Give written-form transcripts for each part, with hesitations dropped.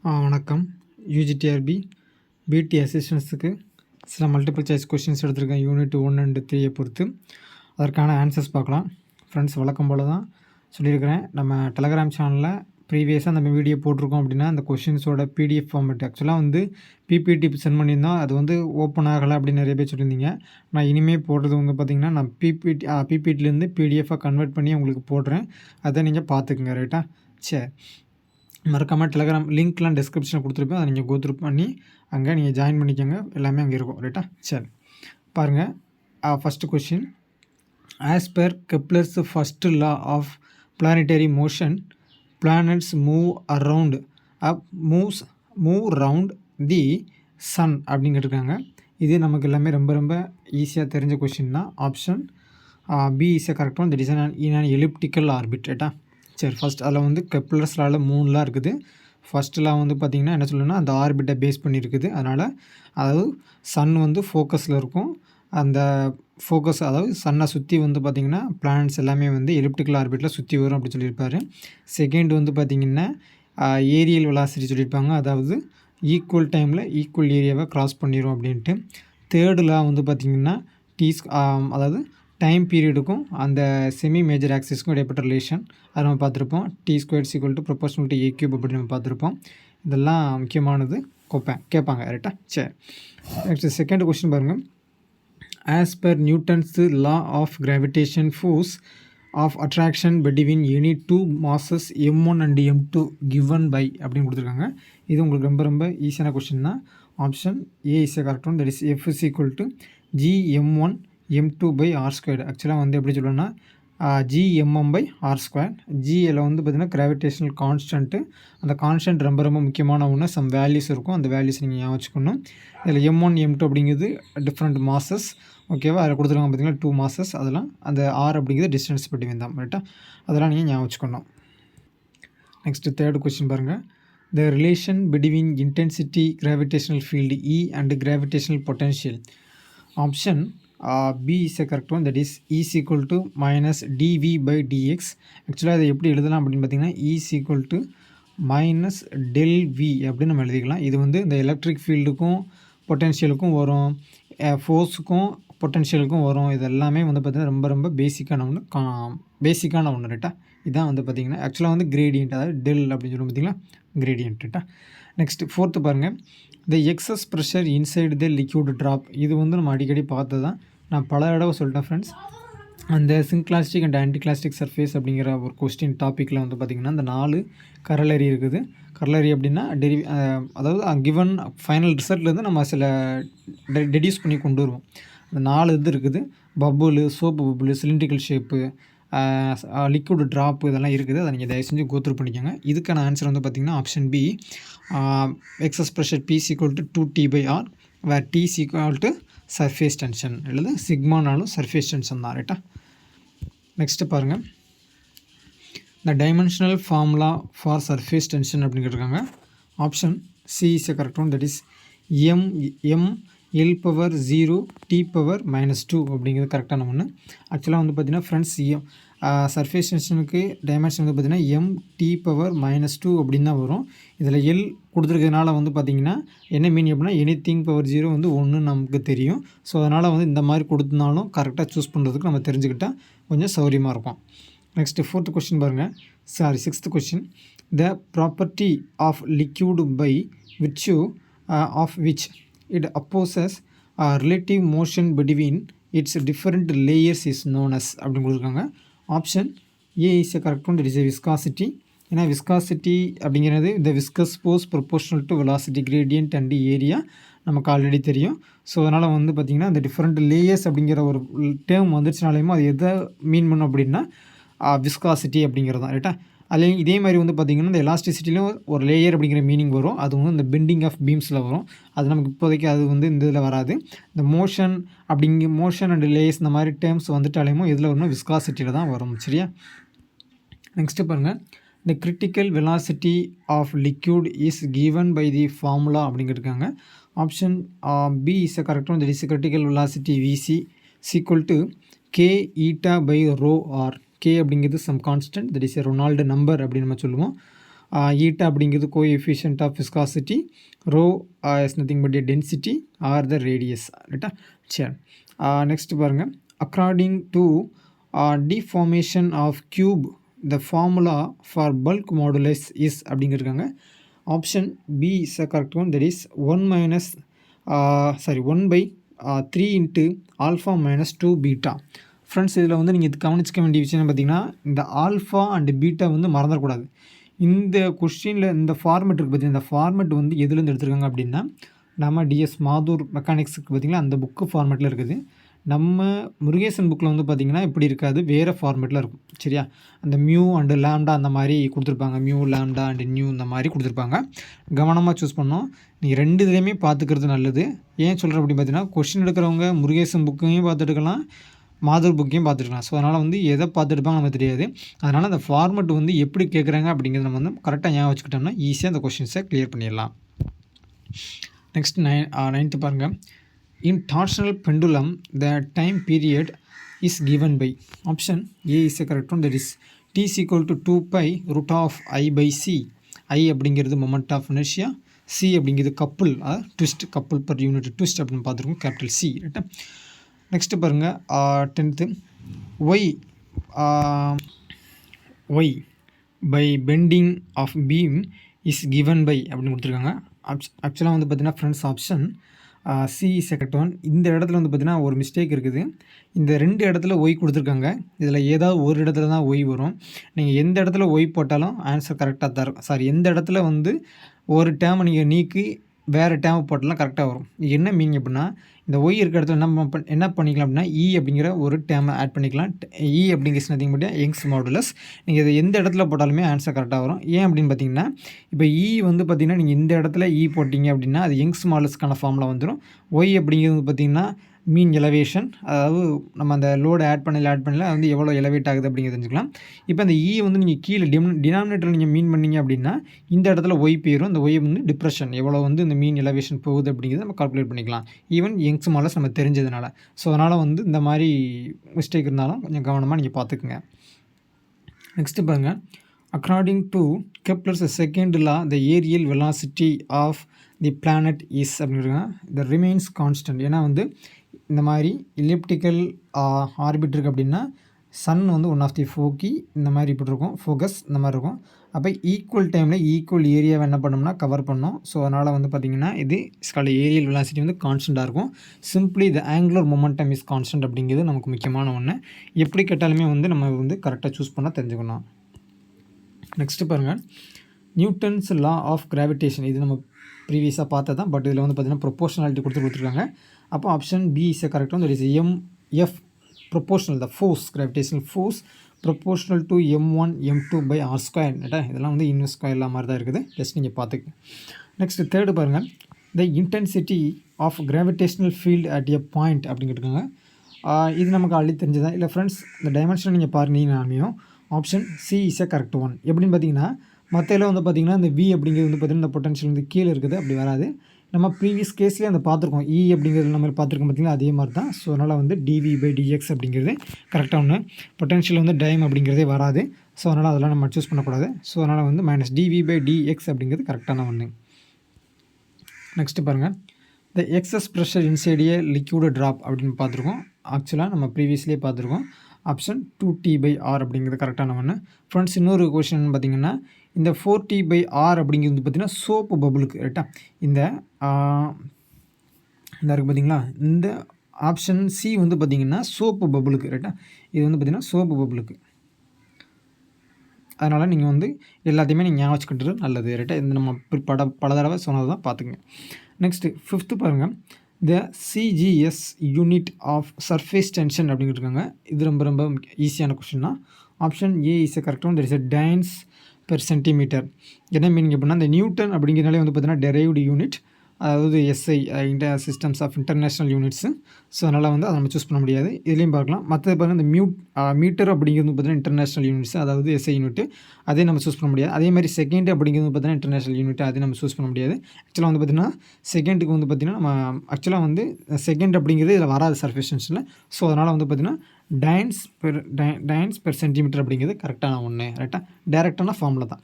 வணக்கம். யூஜிடிஆர்பி பிடி அசிஸ்டன்ஸுக்கு சில மல்டிபிள் சாய்ஸ் கொஷின்ஸ் எடுத்திருக்கேன். யூனிட் 1 அண்ட் 3 பொறுத்து அதற்கான ஆன்சர்ஸ் பார்க்கலாம். ஃப்ரெண்ட்ஸ், வழக்கம் போல் தான் சொல்லியிருக்கிறேன். நம்ம டெலகிராம் சேனலில் ப்ரீவியஸாக நம்ம வீடியோ போட்டிருக்கோம் அப்படின்னா அந்த கொஷின்ஸோட பிடிஎஃப் ஃபார்மேட் ஆக்சுவலாக வந்து பிபிடி சென்ட் பண்ணியிருந்தோம். அது வந்து ஓப்பன் ஆகலை அப்படின்னு நிறைய பேர் சொல்லியிருந்தீங்க. நான் இனிமேல் போடுறது வந்து பார்த்திங்கன்னா நான் பிபிடிலேருந்து பிடிஎஃபாக கன்வெர்ட் பண்ணி உங்களுக்கு போடுறேன். அதை நீங்கள் பார்த்துக்குங்க. ரைட்டா? சரி, மறக்காமல் டெலகிராம் லிங்க்லாம் டிஸ்கிரிப்ஷனில் கொடுத்துருப்பேன். அதை நீங்கள் கோத்ரூ பண்ணி அங்கே நீங்கள் ஜாயின் பண்ணிக்கோங்க. எல்லாமே அங்கே இருக்கும். ரைட்டா? சரி, பாருங்கள். First question. As per Kepler's first law of planetary motion, planets move round the sun அப்படின்னு கேட்டிருக்காங்க. இது நமக்கு எல்லாமே ரொம்ப ரொம்ப ஈஸியாக தெரிஞ்ச கொஷின் தான். Option B is correct one. That is an elliptical orbit. ரைட்டா? சரி, ஃபஸ்ட் அதில் வந்து கெப்லர்ஸ் லாவில் 3 லா இருக்குது. ஃபஸ்ட் லா வந்து பார்த்திங்கன்னா என்ன சொல்லணும்னா அந்த ஆர்பிட்டை பேஸ் பண்ணியிருக்குது. அதனால் அதாவது சன் வந்து ஃபோக்கஸில் இருக்கும். அந்த ஃபோக்கஸ் அதாவது சன்னை சுற்றி வந்து பார்த்திங்கன்னா பிளானட்ஸ் எல்லாமே வந்து எலிப்டிக்கல் ஆர்பிட்டில் சுற்றி வரும் அப்படி சொல்லியிருப்பார். செகண்ட் வந்து பார்த்திங்கன்னா ஏரியல் வெலாசிட்டி சொல்லியிருப்பாங்க. அதாவது ஈக்குவல் டைமில் ஈக்குவல் ஏரியாவை க்ராஸ் பண்ணிடும் அப்படின்ட்டு. தேர்டு லா வந்து பார்த்திங்கன்னா அதாவது டைம் பீரியடுக்கும் அந்த செமி மேஜர் ஆக்சிஸ்க்கும் இடைப்பட்ட ரிலேஷன் அதை நம்ம பார்த்துருப்போம். T² = ப்ரொபோர்ஷனல் டு A³ அப்படி நம்ம பார்த்துருப்போம். இதெல்லாம் முக்கியமானது கேட்பாங்க. ரைட்டா? சரி, நெக்ஸ்ட் செகண்ட் கொஸ்டின் பாருங்கள். As per Newton's law of gravitation force of attraction between any 2 masses m1 and m2 given by அப்படின்னு கொடுத்துருக்காங்க. இது உங்களுக்கு ரொம்ப ரொம்ப ஈஸியான கொஸ்டின் தான். Option A is correct one. That is F = gm1 m2/r². ஆக்சுவலாக வந்து எப்படி சொல்லணும்னா gmm/r². ஜியில் வந்து பார்த்திங்கன்னா கிராவிடேஷனல் கான்ஸ்டன்ட்டு. அந்த கான்ஸ்டன்ட் ரொம்ப ரொம்ப முக்கியமான ஒன்று. சம் வேல்யூஸ் இருக்கும். அந்த வேல்யூஸ் நீங்கள் ஞாபகம் வச்சுக்கணும். இதில் m1 m2 அப்படிங்கிறது டிஃப்ரெண்ட் மாசஸ். ஓகேவா? அதில் கொடுத்துருக்காங்க பார்த்திங்கன்னா 2 masses. அதெல்லாம் அந்த ஆர் அப்படிங்கிறது டிஸ்டன்ஸ் பிட்வீன் தான். ரைட்டா? அதெல்லாம் நீங்கள் ஞாபகம் வச்சுக்கணும். நெக்ஸ்ட்டு தேர்ட் கொஸ்டின் பாருங்கள். The relation between intensity gravitational field E and gravitational potential. Option B is a correct one. That is E = -dv/dx. ஆக்சுவலாக அதை எப்படி எழுதலாம் அப்படின்னு பார்த்தீங்கன்னா E = -del V அப்படின்னு நம்ம எழுதிக்கலாம். இது வந்து இந்த எலக்ட்ரிக் ஃபீல்டுக்கும் பொட்டென்ஷியலுக்கும் வரும், ஃபோர்ஸுக்கும் பொட்டென்ஷியலுக்கும் வரும். இது எல்லாமே வந்து பார்த்திங்கன்னா ரொம்ப ரொம்ப பேசிக்கான ஒன்று. ரைட்டா? இதான் வந்து பார்த்திங்கன்னா ஆக்சுவலாக வந்து கிரேடியன்ட், அதாவது டெல் அப்படின்னு சொல்லுவோம் பார்த்திங்களா, கிரேடியன்ட். ரைட்டா? நெக்ஸ்ட் ஃபோர்த்து பாருங்கள். The excess pressure inside the liquid drop. இது வந்து நம்ம அடிக்கடி பார்த்தது தான். நான் பல தடவை சொல்லிட்டேன் ஃப்ரெண்ட்ஸ். அந்த சின்க்ளாஸ்டிக் அண்ட் ஆன்டிகிளாஸ்டிக் சர்ஃபேஸ் அப்படிங்கிற ஒரு கொஸ்டின் டாப்பிக்கில் வந்து பார்த்திங்கன்னா அந்த 4 கரலரி இருக்குது. கரலரி அப்படின்னா அதாவது கிவன் ஃபைனல் ரிசல்ட்லேருந்து நம்ம சில டெடியூஸ் பண்ணி கொண்டு வருவோம். அந்த 4 இது இருக்குது. Bubble, soap bubble, cylindrical shape, liquid drop, இதெல்லாம் இருக்குது. அதை நீங்கள் தயவு செஞ்சு கோத்ரூ பண்ணிக்கோங்க. இதுக்கான ஆன்சர் வந்து பார்த்திங்கன்னா option B. Excess pressure P = 2T/R where T = surface tension. அல்லது சிக்மானாலும் சர்ஃபேஸ் டென்ஷன் தான். ரைட்டா? நெக்ஸ்ட்டு பாருங்கள். The dimensional formula for surface tension அப்படின்னு கேட்டிருக்காங்க. Option C is a correct one. That is mL/0T⁻2 அப்படிங்கிறது கரெக்டான ஒன்று. ஆக்சுவலாக வந்து பார்த்திங்கன்னா ஃப்ரெண்ட்ஸ் சர்ஃபேஸ் டென்ஷனுக்கு டைமென்ஷன் வந்து பார்த்திங்கன்னா mT⁻2 அப்படின்னு தான் வரும். இதில் எல் கொடுத்துருக்கிறதுனால வந்து பார்த்திங்கன்னா என்ன மீன் அப்படின்னா anything/0 வந்து 1 நமக்கு தெரியும். ஸோ அதனால் வந்து இந்த மாதிரி கொடுத்தனாலும் கரெக்டாக சூஸ் பண்ணுறதுக்கு நம்ம தெரிஞ்சுக்கிட்டால் கொஞ்சம் சௌரியமாக இருக்கும். நெக்ஸ்ட்டு ஃபோர்த்து கொஸ்டின் பாருங்கள். Sixth question. The property of liquid by which it opposes relative motion between its different layers is known as அப்படின்னு கொடுத்துருக்காங்க. Option A is a correct one. That is a viscosity. ஏன்னா viscosity அப்படிங்கிறது இந்த viscous force proportional to velocity gradient and area நமக்கு already தெரியும். So அதனால் வந்து பார்த்திங்கன்னா இந்த டிஃப்ரெண்ட் லேயர்ஸ் அப்படிங்கிற ஒரு டேர்ம் வந்துச்சுனாலேயுமோ அது எதை மீன் பண்ணும் அப்படின்னா விஸ்காசிட்டி அப்படிங்கிறது தான். ரைட்டா? அதுலேயும் இதே மாதிரி வந்து பார்த்திங்கன்னா இந்த எலாஸ்டிசிட்டிலையும் ஒரு லேயர் அப்படிங்கிற மீனிங் வரும். அது வந்து இந்த பெண்டிங் ஆஃப் பீம்ஸில் வரும். அது நமக்கு இப்போதைக்கு அது வந்து இந்த இதில் வராது. இந்த மோஷன் அண்ட் லேயர்ஸ் இந்த மாதிரி டேர்ம்ஸ் வந்துட்டாலேயுமோ இதில் வரணும் விஸ்காசிட்டியில் தான் வரும். சரியா? நெக்ஸ்ட்டு பாருங்கள். The critical velocity of liquid is given by the formula அப்படிங்கிருக்காங்க. Option B is a correct one. That is critical velocity VC = K/ρr. K அப்படிங்கிறது some constant. That is a Reynold number அப்படின்னு நம்ம சொல்லுவோம். Eta அப்படிங்கிறது coefficient of viscosity, rho is nothing but density R the radius ரைட்டா. சரி, next பாருங்கள். According to deformation of cube the formula for bulk modulus is அப்படிங்கிறக்காங்க. Option B is a correct one. That is 1/3 into alpha minus 2 beta. Friends, இதில் வந்து நீங்கள் இது கவனிச்சிக்க வேண்டிய விஷயம் பார்த்திங்கன்னா, இந்த ஆல்ஃபா அண்டு பீட்டா வந்து மறந்துடக்கூடாது. இந்த கொஸ்டினில் இந்த ஃபார்மெட் இருக்குது பார்த்தீங்கன்னா, இந்த ஃபார்மெட் வந்து எதுலேருந்து எடுத்துருக்காங்க அப்படின்னா, நம்ம டிஎஸ் மாதூர் மெக்கானிக்ஸுக்கு பார்த்திங்கன்னா அந்த புக்கு ஃபார்மெட்டில் இருக்குது. நம்ம முருகேசன் புக்கில் வந்து பார்த்திங்கன்னா இப்படி இருக்காது, வேறு ஃபார்மெட்டில் இருக்கும். சரியா, அந்த மியூ அண்டு லேம்டா அந்த மாதிரி கொடுத்துருப்பாங்க. மியூ லேம்டா அண்டு நியூ இந்த மாதிரி கொடுத்துருப்பாங்க. கவனமாக சூஸ் பண்ணோம். நீங்கள் ரெண்டு இதுலேயுமே பார்த்துக்கிறது நல்லது. ஏன் சொல்கிறேன் அப்படின்னு பார்த்தீங்கன்னா, கொஸ்டின் எடுக்கிறவங்க முருகேசன் புக்கையும் பார்த்துட்டுக்கலாம், மாதூர் புக்கையும் பார்த்துருக்கலாம். ஸோ அதனால் வந்து எதை பார்த்துட்டுப்பாங்க நமக்கு தெரியாது. அதனால் அந்த ஃபார்மெட் வந்து எப்படி கேட்குறாங்க அப்படிங்கிறத நம்ம வந்து கரெக்டாக ஞாபகம் வச்சுக்கிட்டோம்னா ஈஸியாக அந்த கொஸ்டின்ஸை கிளியர் பண்ணிடலாம். நெக்ஸ்ட் 9th பாருங்கள். In torsional pendulum the time period is given by. Option A is a correct one. That is t is equal to 2 pi root of I/c. I அப்படிங்கிறது மொமெண்ட் ஆஃப் இனர்ஷியா, சி அப்படிங்கிறது couple twist, couple per unit twist அப்படின்னு பார்த்துருக்கோம், capital C ரைட்டா. Next பாருங்கள் 10th. Y by bending of beam is given by அப்படின்னு கொடுத்துருக்காங்க. ஆக்சுவலாக வந்து பார்த்தீங்கன்னா friends, option C is correct one. இந்த இடத்துல வந்து பார்த்தீங்கன்னா ஒரு மிஸ்டேக் இருக்குது. இந்த 2 இடத்துல ஒய் கொடுத்துருக்காங்க. இதில் ஏதாவது ஒரு இடத்துல தான் ஒய் வரும். நீங்கள் எந்த இடத்துல ஒய் போட்டாலும் ஆன்சர் கரெக்டாக தான் இருக்கும். சாரி, எந்த இடத்துல வந்து ஒரு டேர்மை நீங்கள் நீக்கி வேறு டேர்மை போட்டாலும் கரெக்டாக வரும். என்ன மீனிங் அப்படின்னா, இந்த ஒய் இருக்கிற இடத்துல என்ன பண்ணிக்கலாம் அப்படின்னா, இ அப்படிங்கிற ஒரு டேர்மை ஆட் பண்ணிக்கலாம். இ அப்படிங்கிறது நதிங் பட் யங்ஸ் மாடுலஸ். நீங்கள் இதை எந்த இடத்துல போட்டாலுமே ஆன்சர் கரெக்டாக வரும். ஏன் அப்படின்னு பார்த்தீங்கன்னா, இப்போ இ வந்து பார்த்திங்கன்னா நீங்கள் இந்த இடத்துல இ போட்டிங்க அப்படின்னா அது யங்ஸ் மாடுலஸ்க்கான ஃபார்மில் வந்துடும். ஒய் அப்படிங்கிறது பார்த்திங்கன்னா மீன் எலவேஷன், அதாவது நம்ம அந்த லோடு ஆட் பண்ணல அது வந்து எவ்வளோ எலவேட் ஆகுது அப்படிங்கிறது தெரிஞ்சுக்கலாம். இப்போ அந்த இ வந்து நீங்கள் கீழே டினாமினேட்டரில் நீங்கள் மீன் பண்ணிங்க அப்படின்னா இந்த இடத்துல ஒய் போயிடும். இந்த ஒய் வந்து டிப்ரெஷன் எவ்வளோ வந்து இந்த மீன் எலவேஷன் போகுது அப்படிங்கிறத நம்ம கால்குலேட் பண்ணிக்கலாம். ஈவன் யங்ஸ் மாடல்ஸ் நம்ம தெரிஞ்சதுனால. ஸோ அதனால் வந்து இந்த மாதிரி மிஸ்டேக் இருந்தாலும் கொஞ்சம் கவனமாக நீங்கள் பார்த்துக்குங்க. நெக்ஸ்ட்டு பாருங்கள். According to Kepler's second law the areal velocity of the planet is அப்படிங்கிறாங்க. The remains constant. ஏன்னா வந்து இந்த மாதிரி எலிப்டிக்கல் ஆர்பிட் இருக்குது அப்படின்னா சன் வந்து ஒன் ஆஃப் தி ஃபோக்கி இந்த மாதிரி இப்படி இருக்கும், ஃபோக்கஸ் இந்த மாதிரி இருக்கும். அப்போ ஈக்குவல் டைமில் ஈக்குவல் ஏரியாவை என்ன பண்ணோம்னா கவர் பண்ணோம். ஸோ அதனால் வந்து பார்த்திங்கன்னா இது ஸ்கால் ஏரியல் வெலாசிட்டி வந்து கான்ஸ்டண்ட்டாக இருக்கும். Simply the angular momentum is constant அப்படிங்கிறது நமக்கு முக்கியமான ஒன்று. எப்படி கேட்டாலுமே வந்து நம்ம வந்து கரெக்டாக சூஸ் பண்ணால் தெரிஞ்சுக்கணும். நெக்ஸ்ட்டு பாருங்கள். Newton's law of gravitation. இது நம்ம ப்ரீவியஸாக பார்த்தா தான், பட் இதில் வந்து பார்த்திங்கன்னா ப்ரொபோஷனாலிட்டி கொடுத்துருக்காங்க. அப்போ option B is a correct one. That is MF proportional, the force, gravitational force proportional to m1 m2 by r square. இதெல்லாம் வந்து இன்வெர்ஸ் ஸ்கொயர்லாம் மாதிரி தான் இருக்குது. ஜஸ்ட் நீங்கள் பார்த்துக்க. நெக்ஸ்ட் தேர்டு பாருங்கள். The intensity of gravitational field at a point அப்படின்னு கேட்டுருக்காங்க. இது நமக்கு ஆல்ரெடி தெரிஞ்சதா இல்லை ஃப்ரெண்ட்ஸ்? இந்த டைமென்ஷன் நீங்கள் பாருங்கன்னாலையும் option C is a correct one. எப்படின்னு பார்த்தீங்கன்னா மற்ற எல்லாம் வந்து பார்த்திங்கன்னா இந்த வி அப்படிங்கிறது வந்து பார்த்திங்கன்னா இந்த பொட்டன்ஷியல் வந்து கீழே இருக்குது, அப்படி வராது. நம்ம ப்ரீவியஸ் கேஸ்லேயே அந்த பார்த்துருக்கோம், இ அப்படிங்கிறது நம்ம பார்த்துருக்கோம் பார்த்திங்கன்னா அதே மாதிரி தான். ஸோ அதனால் வந்து டிவி பை டிஎக்ஸ் அப்படிங்கிறது கரெக்டாக ஒன்று. பொட்டன்ஷியல் வந்து டைம் அப்படிங்கிறதே வராது. ஸோ அதனால் அதெல்லாம் நம்ம சூஸ் பண்ணக்கூடாது. ஸோ அதனால் வந்து மைனஸ் டிவி பை டிஎக்ஸ் அப்படிங்கிறது கரெக்டான ஒன்று. நெக்ஸ்ட்டு பாருங்கள். The excess pressure inside a liquid drop அப்படின்னு பார்த்துருக்கோம். ஆக்சுவலாக நம்ம ப்ரீவியஸ்லேயே பார்த்துருக்கோம். ஆப்ஷன் 2t/r அப்படிங்கிறது கரெக்டான ஒன்று. ஃப்ரெண்ட்ஸ், இன்னொரு கொஷின் பார்த்திங்கன்னா இந்த 4t/r அப்படிங்கிறது பார்த்திங்கன்னா சோப்பு பபுளுக்கு ரைட்டா. இந்த இருக்குது பார்த்திங்களா, இந்த ஆப்ஷன் சி வந்து பார்த்திங்கன்னா சோப்பு பபுளுக்கு ரைட்டா. இது வந்து பார்த்திங்கன்னா சோப்பு பபுளுக்கு. அதனால் நீங்கள் வந்து எல்லாத்தையுமே நீங்கள் ஞாபகம் வச்சுக்கிட்டு நல்லது ரைட்டா. இந்த நம்ம பல தடவை சொன்னது தான் பார்த்துங்க. நெக்ஸ்ட்டு 5th பாருங்கள். The CGS unit of surface tension அப்படின்னு இருக்காங்க. இது ரொம்ப ரொம்ப ஈஸியான கொஸ்டின் தான். Option A is a correct one. There is a dynes per centimetre. என்ன மீனிங் அப்படின்னா இந்த நியூட்டன் அப்படிங்கிறனாலே வந்து பார்த்தீங்கன்னா டெரைவ்டு யூனிட், அதாவது SI systems of international units. So அதனால் வந்து அதை நம்ம சூஸ் பண்ண முடியாது. இதுலேயும் பார்க்கலாம். மற்றது பாருங்கள், இந்த மீட்டர் அப்படிங்கிறது பார்த்தீங்கன்னா இன்டர்நேஷ்னல் யூனிட்ஸ், அதாவது எஸ்ஐ யூனிட், அதே நம்ம சூஸ் பண்ண முடியாது. அதே மாதிரி செகண்ட் அப்படிங்கிறது பார்த்தீங்கன்னா இன்டர்நேஷ்னல் யூனிட், அதே நம்ம சூஸ் பண்ண முடியாது. ஆக்சுவலாக வந்து பார்த்திங்கன்னா செகண்டுக்கு வந்து பார்த்திங்கன்னா நம்ம ஆக்சுவலாக வந்து செகண்ட் அப்படிங்கிறது இதில் வராது சர்ஃபேஸ் டென்ஷனில். ஸோ அதனால் வந்து பார்த்திங்கன்னா டைன்ஸ் பெர் சென்டிமீட்டர் அப்படிங்கிறது கரெக்டான ஒன்று ரைட்டாக. டேரெக்டான ஃபார்மில் தான்.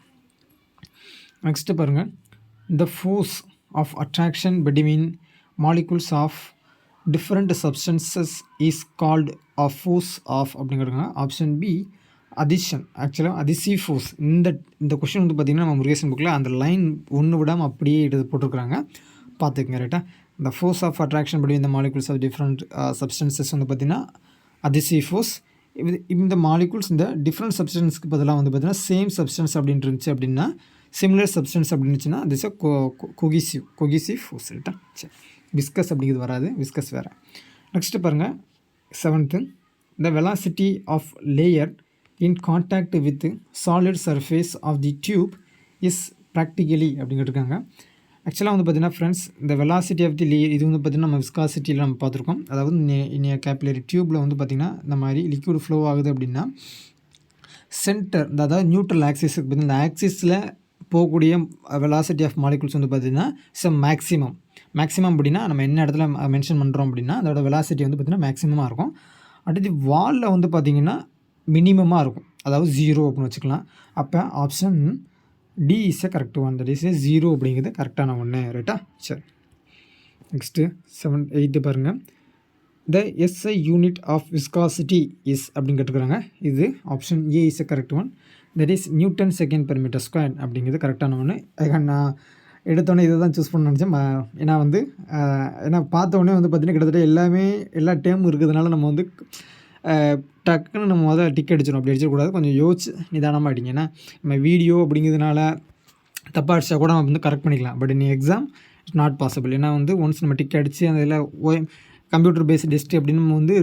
நெக்ஸ்ட்டு பாருங்கள், the force of attraction between molecules of different substances is called a force of அப்படிங்கிறாங்க. Option B adhesion. ஆக்சுவலாக அதிசிவ் ஃபோர்ஸ். இந்த கொஷின் வந்து பார்த்திங்கன்னா நம்ம முருகேசன் புக்கில் அந்த லைன் ஒன்று விடாமல் அப்படியே எடுத்து போட்டிருக்கிறாங்க, பார்த்துக்குங்க ரைட்டாக. இந்த ஃபோர்ஸ் ஆஃப் அட்ராக்ஷன் பிட்வீன் இந்த மாலிகுல்ஸ் ஆஃப் டிஃப்ரெண்ட் சப்ஸ்டன்சஸ் வந்து பார்த்திங்கன்னா அதிசிவ் ஃபோர்ஸ். இந்த மாலிகுல்ஸ் இந்த டிஃப்ரெண்ட் சப்ஸ்டன்ஸ்க்கு பதிலாக வந்து பார்த்திங்கன்னா சேம் சப்ஸ்டன்ஸ் அப்படின்ட்டு இருந்துச்சு அப்படின்னா, சிமிலர் சப்ஸ்டன்ஸ் அப்படின்னு இருந்துச்சுன்னா திஸ் கொகிசிவ் ஃபோர்ஸ் ரைட்டா. சரி, விஸ்கஸ் அப்படிங்கிறது வராது, விஸ்கஸ் வேறு. நெக்ஸ்ட்டு பாருங்கள் 7th, the velocity of layer in contact with solid surface of the tube is practically அப்படிங்கிட்டிருக்காங்க. ஆக்சுவலாக வந்து பார்த்திங்கன்னா ஃப்ரெண்ட்ஸ், இந்த வெலாசிட்டி ஆஃப் தி லேயர் இது வந்து பார்த்திங்கன்னா நம்ம விஸ்காசிட்டியில் நம்ம பார்த்துருக்கோம். அதாவது இன்னைய கேப்லரி டியூப்பில் வந்து பார்த்திங்கன்னா இந்த மாதிரி லிக்யூட் ஃப்ளோ ஆகுது அப்படின்னா சென்டர், அதாவது நியூட்ரல் ஆக்சிஸுக்கு பார்த்திங்கன்னா இந்த ஆக்சிஸில் போகக்கூடிய வெலாசிட்டி ஆஃப் மாலிகுல்ஸ் வந்து பார்த்திங்கன்னா மேக்ஸிமம் அப்படின்னா நம்ம என்ன இடத்துல மென்ஷன் பண்ணுறோம் அப்படின்னா அதோட வெலாசிட்டி வந்து பார்த்திங்கன்னா மேக்ஸிமமாக இருக்கும். அடுத்து வாலில் வந்து பார்த்திங்கன்னா மினிமமாக இருக்கும், அதாவது 0 அப்படின்னு வச்சுக்கலாம். அப்போ option D is a correct one, that is 0 அப்படிங்கிறது கரெக்டான ஒன்று ரைட்டா. சரி, நெக்ஸ்ட்டு 8 பாருங்கள், the SI unit of viscosity is அப்படின்னு கேட்டுக்கிறாங்க. இது option A is a correct one, that is Newton second per metre square அப்படிங்கிறது கரெக்டான ஒன்று. நான் எடுத்தோடனே இதை தான் சூஸ் பண்ண நினச்சேன். ஏன்னா பார்த்தோன்னே வந்து பார்த்திங்கன்னா கிட்டத்தட்ட எல்லா டேர்மும் இருக்கிறதுனால நம்ம வந்து டக்குன்னு நம்ம டிக் அடிச்சிடும். அப்படி அடிச்சிடக்கூடாது, கொஞ்சம் யோசிச்சு நிதானமாக அடிங்க. ஏன்னா நம்ம வீடியோ அப்படிங்கிறதுனால தப்பாக அடித்தா கூட நம்ம வந்து கரெக்ட் பண்ணிக்கலாம். பட் நீ எக்ஸாம் இட்ஸ் நாட் பாசிபிள். ஏன்னா வந்து ஒன்ஸ் நம்ம டிக் அடித்து அந்த இதில் கம்ப்யூட்டர் பேஸ்ட் டெஸ்ட் அப்படின்னு நம்ம வந்து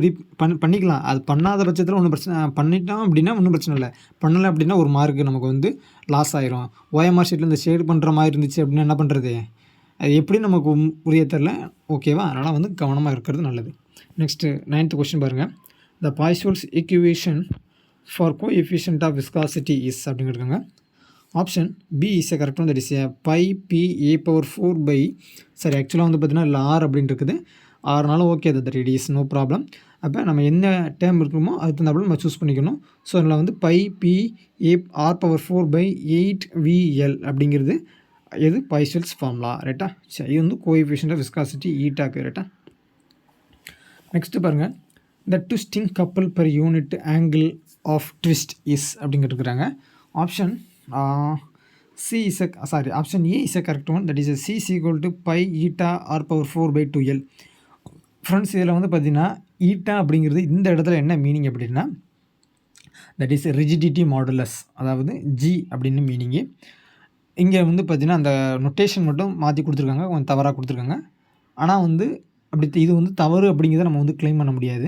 பண்ணிக்கலாம். அது பண்ணாத பட்சத்தில் ஒன்றும் பிரச்சனை, பண்ணிட்டோம் அப்படின்னா ஒன்றும் பிரச்சனை இல்லை. பண்ணலை அப்படின்னா ஒரு மார்க்கு நமக்கு வந்து லாஸ் ஆயிரும். ஓஎம்ஆர் ஷீட்டில் இந்த ஷேட் பண்ணுற மாதிரி இருந்துச்சு அப்படின்னா என்ன பண்ணுறது, அது எப்படி நமக்கு புரிய தெரில. ஓகேவா, அதனால் வந்து கவனமாக இருக்கிறது நல்லது. நெக்ஸ்ட்டு 9th கொஸ்டின் பாருங்கள், the Poiseuille's equation for coefficient of viscosity is அப்படிங்கிறாங்க. Option B is a correct one, that is a pi P A power 4 by சரி ஆக்சுவலாக வந்து பார்த்திங்கன்னா இல்லை ஆர் அப்படின்னு இருக்குது. 6 okay, that it is no problem. அப்போ நம்ம என்ன டேர்ம் இருக்குமோ அதுக்கு தகுந்தாப்புல நம்ம சூஸ் பண்ணிக்கணும். ஸோ அதில் வந்து pi P A R power 4 by 8 VL அப்படிங்கிறது எது பாய்சோல்ஸ் ஃபார்முலா ரைட்டா. சரி, இது வந்து கோஎஃபிஷியன்ட் ஆஃப் விஸ்காசிட்டி ஈட்டாக்கு ரைட்டா. நெக்ஸ்ட்டு பாருங்கள், the twisting couple per unit angle of twist is அப்படிங்கிறதுக்குறாங்க. Option option A is a correct one, that is C is equal to pi eta R power 4 by 2L. Friends, இதில் வந்து பார்த்திங்கன்னா eta அப்படிங்கிறது இந்த இடத்துல என்ன meaning அப்படின்னா that is rigidity modulus, அதாவது ஜி அப்படின்னு மீனிங்கு. இங்கே வந்து பார்த்திங்கன்னா அந்த நொட்டேஷன் மட்டும் மாற்றி கொடுத்துருக்காங்க, கொஞ்சம் தவறாக கொடுத்துருக்காங்க. ஆனால் வந்து இது வந்து தவறு அப்படிங்கிறத நம்ம வந்து கிளைம் பண்ண முடியாது.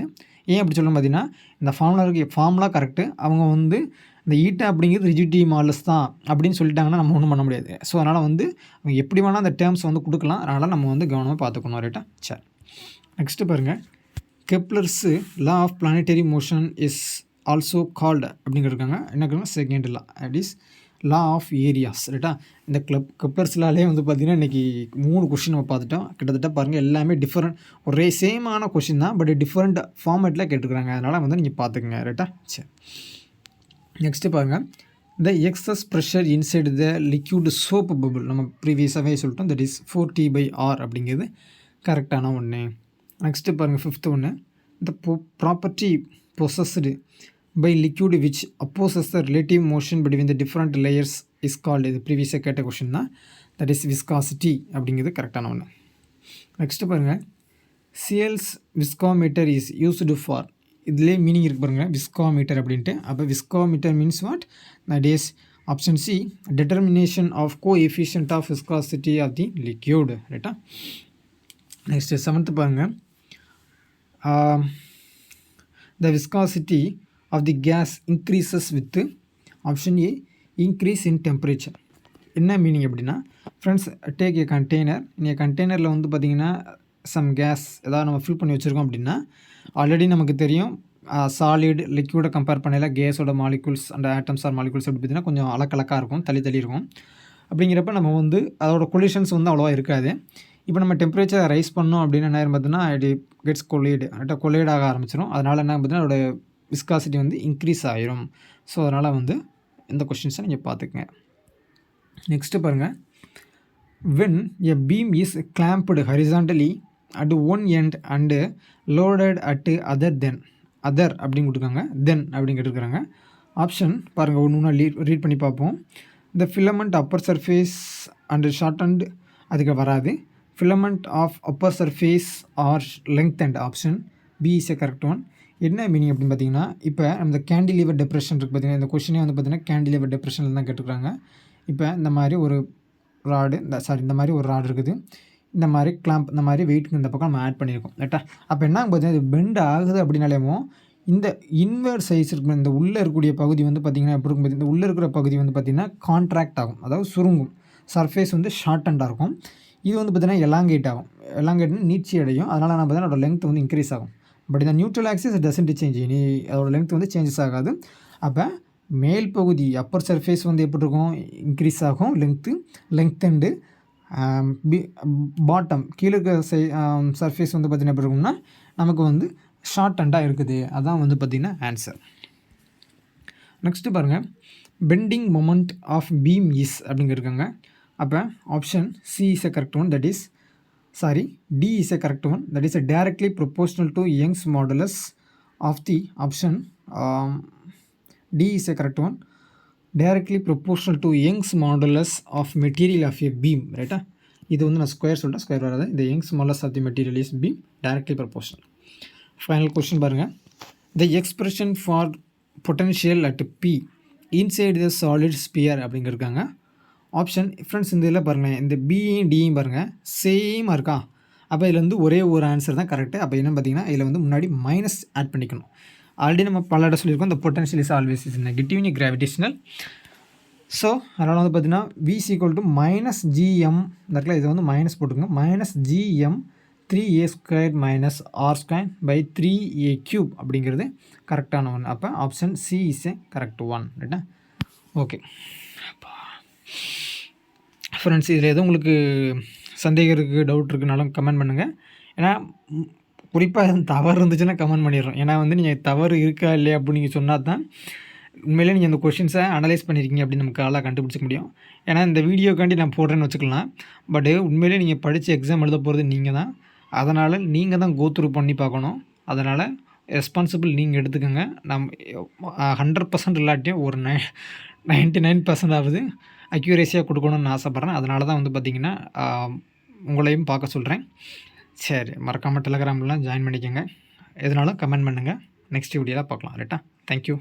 ஏன் அப்படி சொல்லணும் பார்த்தீங்கன்னா, இந்த ஃபார்முலா கரெக்டு. அவங்க வந்து இந்த ஈட்டா அப்படிங்கிறது ரிஜிடிட்டி மாடுலஸ் தான் அப்படின்னு சொல்லிட்டாங்கன்னா நம்ம ஒன்றும் பண்ண முடியாது. ஸோ அதனால் வந்து அவங்க எப்படி வேணால் அந்த டேர்ம்ஸ் வந்து கொடுக்கலாம். அதனால் நம்ம வந்து கவனமாக பார்த்துக்கணும் ரைட்டா. சரி, நெக்ஸ்ட்டு பாருங்கள், Kepler's law of planetary motion is also called அப்படிங்கிறதுக்காங்க. என்ன second law, that is law of areas ரைட்டா. இந்த கெப்லர்ஸ்லாலே வந்து பார்த்திங்கன்னா இன்றைக்கி 3 கொஷின் நம்ம பார்த்துட்டோம். கிட்டத்தட்ட பாருங்கள் எல்லாமே டிஃப்ரெண்ட், ஒரே சேமான கொஷின் தான், பட் டிஃப்ரெண்ட் ஃபார்மேட்டில் கேட்டுருக்குறாங்க. அதனால் வந்து நீங்கள் பார்த்துக்குங்க ரைட்டா. சரி, நெக்ஸ்ட்டு பாருங்கள், the excess pressure inside the liquid soap bubble நம்ம ப்ரீவியஸாகவே சொல்லிட்டோம், தட் இஸ் 4T/R அப்படிங்கிறது கரெக்டான ஒன்று. நெக்ஸ்ட்டு பாருங்கள் 5th ஒன்று, the property possessed by liquid which opposes the relative motion between the different layers is called. இது ப்ரீவியஸாக கேட்ட கொஷின் தான், தட் இஸ் விஸ்காசிட்டி அப்படிங்கிறது கரெக்டான ஒன்று. நெக்ஸ்ட்டு பாருங்கள், சிஎல்ஸ் விஸ்காமீட்டர் இஸ் யூஸ்டு ஃபார், இதுலேயே மீனிங் இருக்கு பாருங்கள் விஸ்காமீட்டர் அப்படின்ட்டு. அப்போ viscometer means what, that is option C determination of coefficient of viscosity of the liquid ரைட்டா. நெக்ஸ்ட்டு 7th பாருங்கள், the viscosity of the gas increases with option A increase in temperature. என்ன meaning அப்படின்னா friends, take a container. நீங்கள் கண்டெய்னரில் வந்து பார்த்திங்கன்னா some case ஏதாவது நம்ம ஃபில் பண்ணி வச்சுருக்கோம் அப்படின்னா, ஆல்ரெடி நமக்கு தெரியும் சாலிட் லிக்யூடை கம்பேர் பண்ணல கேஸோட molecules and atoms or molecules அப்படி பார்த்திங்கன்னா கொஞ்சம் அலக்கலக்காக இருக்கும், தள்ளி இருக்கும். அப்படிங்கிறப்ப நம்ம வந்து அதோட கொலிஷன்ஸ் வந்து அவ்வளோவா இருக்காது. இப்போ நம்ம டெம்பரேச்சர் ரைஸ் பண்ணோம் அப்படின்னு என்ன பார்த்தீங்கன்னா இட் கெட்ஸ் கொலைட் ஆக ஆரம்பிச்சிடும். அதனால் என்ன பார்த்தீங்கன்னா அதோட விஸ்காசிட்டி வந்து இன்க்ரீஸ் ஆகிரும். ஸோ அதனால் வந்து இந்த கொஷின்ஸை நீங்கள் பார்த்துக்குங்க. நெக்ஸ்ட்டு பாருங்கள், when a beam is clamped horizontally at one end and loaded at other அப்படின்னு கொடுத்துருக்காங்க, தென் அப்படின்னு கேட்டுருக்காங்க. ஆப்ஷன் பாருங்கள், ஒன்று ஒன்றா ரீட் பண்ணி பார்ப்போம். the filament upper surface and shortened, அதுக்கு வராது. filament of upper surface or lengthened, option B is a correct one. என்ன மீனிங் அப்படின்னு பார்த்தீங்கன்னா, இப்போ நம்ம கேண்டிலிவர் டெப்ரெஷன் இருக்குது பார்த்தீங்கன்னா, இந்த கொஷினே வந்து பார்த்தீங்கன்னா கேண்டிலிவர் டெப்ரெஷனில் தான் கேட்டுருக்காங்க. இப்போ இந்த மாதிரி ஒரு ராடு, இந்த மாதிரி ஒரு ராடு இருக்குது, இந்த மாதிரி கிளாம்ப், இந்த மாதிரி வெயிட்டுக்கு இந்த பக்கம் நம்ம ஆட் பண்ணியிருக்கோம் ரைட்டா. அப்போ என்ன பார்த்தீங்கன்னா, இது பெண்ட் ஆகுது அப்படின்னாலேமோ இந்த இன்வெர்ட் சைஸ் இருக்கும், இந்த உள்ளே இருக்கக்கூடிய பகுதி வந்து பார்த்திங்கன்னா எப்படி இருக்கும், இந்த உள்ளே இருக்கிற பகுதி வந்து பார்த்திங்கன்னா கான்ட்ராக்ட் ஆகும், அதாவது சுருங்கும். சர்ஃபேஸ் வந்து ஷார்ட்டண்டாக இருக்கும். இது வந்து பார்த்திங்கன்னா எலாங்கேட் ஆகும், எலாங்கேட்னு நீட்சி அடையும். அதனால் நான் பார்த்தீங்கன்னா அதோட லென்த் வந்து இன்க்ரீஸ் ஆகும். பட் இந்த நியூட்ரல் ஆக்சிஸ் டசன்ட் சேஞ்ச், இனி அதோட லென்த் வந்து சேஞ்சஸ் ஆகாது. அப்போ மேல் பகுதி அப்பர் சர்ஃபேஸ் வந்து எப்படி இருக்கும், இன்க்ரீஸ் ஆகும் லெங்க்தண்டு. பாட்டம் கீழே இருக்கிற சர்ஃபேஸ் வந்து பார்த்திங்கன்னா எப்படி இருக்கும்னா நமக்கு வந்து ஷார்ட்டண்டாக இருக்குது. அதான் வந்து பார்த்திங்கன்னா ஆன்சர். நெக்ஸ்ட்டு பாருங்கள், bending moment of beam is அப்படிங்கிருக்காங்க. அப்போ option C is a correct one, that is D is a correct one, that is directly proportional to Young's modulus of the option. D is a correct one, directly proportional to Young's modulus of material of a beam, ரைட்டா. இது வந்து நான் square சொல்லிட்டேன், square வராது. இந்த Young's modulus of the material is beam, directly proportional. Final question பாருங்கள், the expression for potential at P inside the solid sphere அப்படிங்கிருக்காங்க. Option friends இந்த இதில் பாருங்கள், இந்த பியும் டியும் பாருங்கள் சேமாக இருக்கா. அப்போ இதில் வந்து ஒரே ஒரு ஆன்சர் தான் கரெக்டு. அப்போ என்னென்னு பார்த்தீங்கன்னா இதில் வந்து முன்னாடி மைனஸ் ஆட் பண்ணிக்கணும். ஆல்ரெடி நம்ம பல இடம் சொல்லியிருக்கோம், இந்த potential is always is negative in gravitational. So அதனால் வந்து பார்த்தீங்கன்னா V = -gm இந்த இதை வந்து மைனஸ் போட்டுக்கோங்க, -gm 3a² - r² / 3a³ அப்படிங்கிறது கரெக்டான ஒன்று. அப்போ option C is a correct one ரைட்டா. ஓகே ஃப்ரெண்ட்ஸ், இதில் எதுவும் உங்களுக்கு சந்தேகம் இருக்குது, டவுட் இருக்குனாலும் கமெண்ட் பண்ணுங்கள். ஏன்னா குறிப்பாக எதுவும் தவறு இருந்துச்சுன்னா கமெண்ட் பண்ணிடுறோம். ஏன்னா வந்து நீங்கள் தவறு இருக்கா இல்லையா அப்படின்னு நீங்கள் சொன்னால் தான் உண்மையிலே நீங்கள் இந்த கொஷின்ஸை அனலைஸ் பண்ணியிருக்கீங்க அப்படின்னு நமக்கு ஆளாக கண்டுபிடிச்சிக்க முடியும். ஏன்னா இந்த வீடியோக்காண்டி நான் போடுறேன்னு வச்சுக்கலாம், பட் உண்மையிலே நீங்கள் படித்து எக்ஸாம் எழுத போகிறது நீங்கள் தான். அதனால் நீங்கள் தான் கோத்ரூ பண்ணி பார்க்கணும். அதனால் ரெஸ்பான்சிபிள் நீங்கள் எடுத்துக்கோங்க. நம்ம 100% இல்லாட்டியும் ஒரு 99% ஆகுது அக்யூரேசியாக கொடுக்கணும்னு ஆசைப்பட்றேன். அதனால தான் வந்து பார்த்திங்கன்னா உங்களையும் பார்க்க சொல்கிறேன். சரி, மறக்காமல் டெலகிராம்லாம் ஜாயின் பண்ணிக்கோங்க. எதுனாலும் கமெண்ட் பண்ணுங்கள். நெக்ஸ்ட் வீடியோவில் பார்க்கலாம் ரைட்டா. தேங்க்யூ.